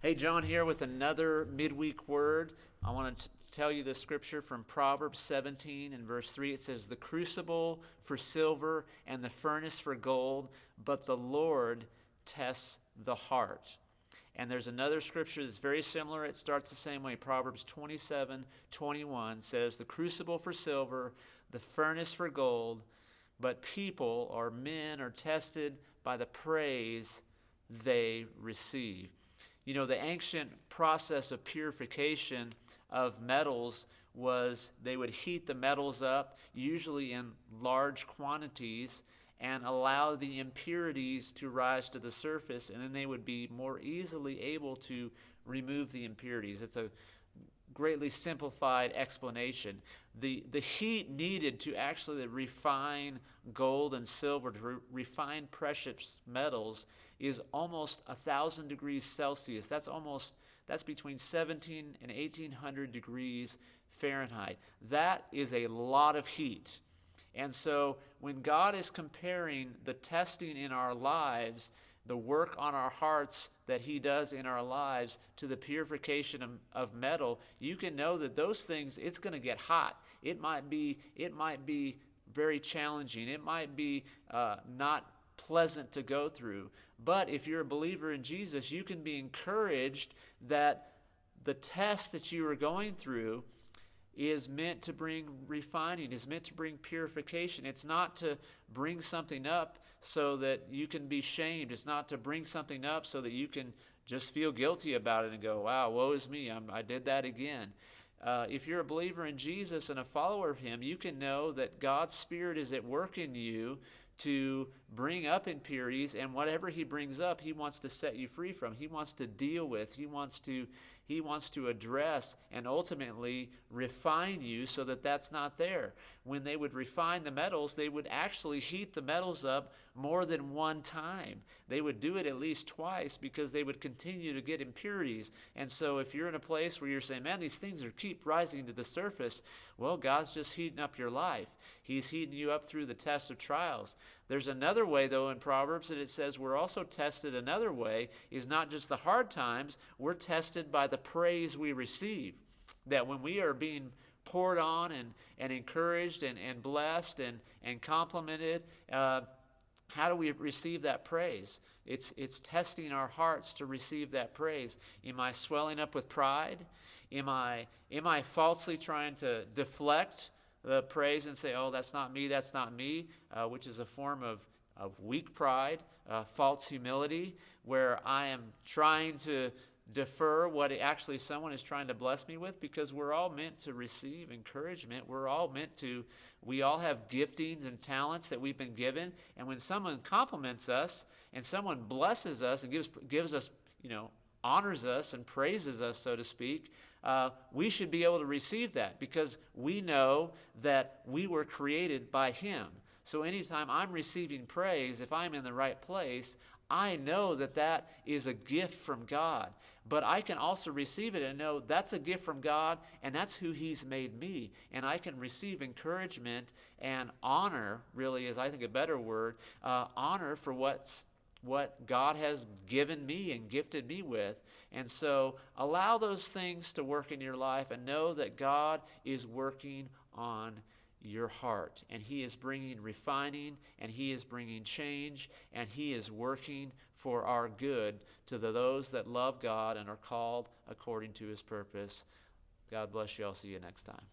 Hey, John here with another midweek word. I want to tell you the scripture from Proverbs 17 and verse 3. It says, "The crucible for silver and the furnace for gold, but the Lord tests the heart." And there's another scripture that's very similar. It starts the same way. Proverbs 27:21 says, "The crucible for silver, the furnace for gold, but people or men are tested by the praise they receive." You know, the ancient process of purification of metals was they would heat the metals up, usually in large quantities, and allow the impurities to rise to the surface, and then they would be more easily able to remove the impurities. It's a greatly simplified explanation. The heat needed to actually refine gold and silver, to refine precious metals, is almost 1,000 degrees Celsius. That's between 17 and 1,800 degrees Fahrenheit. That is a lot of heat. And so when God is comparing the testing in our lives, the work on our hearts that he does in our lives, to the purification of metal, you can know that those things, it's going to get hot. It might be very challenging. It might be not pleasant to go through. But if you're a believer in Jesus, you can be encouraged that the test that you are going through is meant to bring refining, is meant to bring purification. It's not to bring something up so that you can be shamed. It's not to bring something up so that you can just feel guilty about it and go, wow, woe is me, I did that again. If you're a believer in Jesus and a follower of him, you can know that God's Spirit is at work in you to bring up impurities, and whatever he brings up, he wants to set you free from. He wants to deal with. He wants to address and ultimately refine you so that that's not there. When they would refine the metals, they would actually heat the metals up more than one time. They would do it at least twice because they would continue to get impurities. And so if you're in a place where you're saying, man, these things keep rising to the surface, well, God's just heating up your life. He's heating you up through the test of trials. There's another way, though, in Proverbs that it says we're also tested another way, is not just the hard times, we're tested by the praise we receive. That when we are being poured on and encouraged and blessed and complimented, how do we receive that praise? It's testing our hearts to receive that praise. Am I swelling up with pride? Am I falsely trying to deflect the praise and say, oh, that's not me, which is a form of weak pride, false humility, where I am trying to defer what actually someone is trying to bless me with, because we're all meant to receive encouragement. We all have giftings and talents that we've been given, and when someone compliments us and someone blesses us and gives us, honors us and praises us, so to speak, we should be able to receive that because we know that we were created by him. So anytime I'm receiving praise, if I'm in the right place, I know that that is a gift from God. But I can also receive it and know that's a gift from God, and that's who he's made me. And I can receive encouragement and honor, really is I think a better word, honor for what God has given me and gifted me with. And so allow those things to work in your life and know that God is working on your heart, and he is bringing refining, and he is bringing change, and he is working for our good to those that love God and are called according to his purpose. God bless you. I'll see you next time.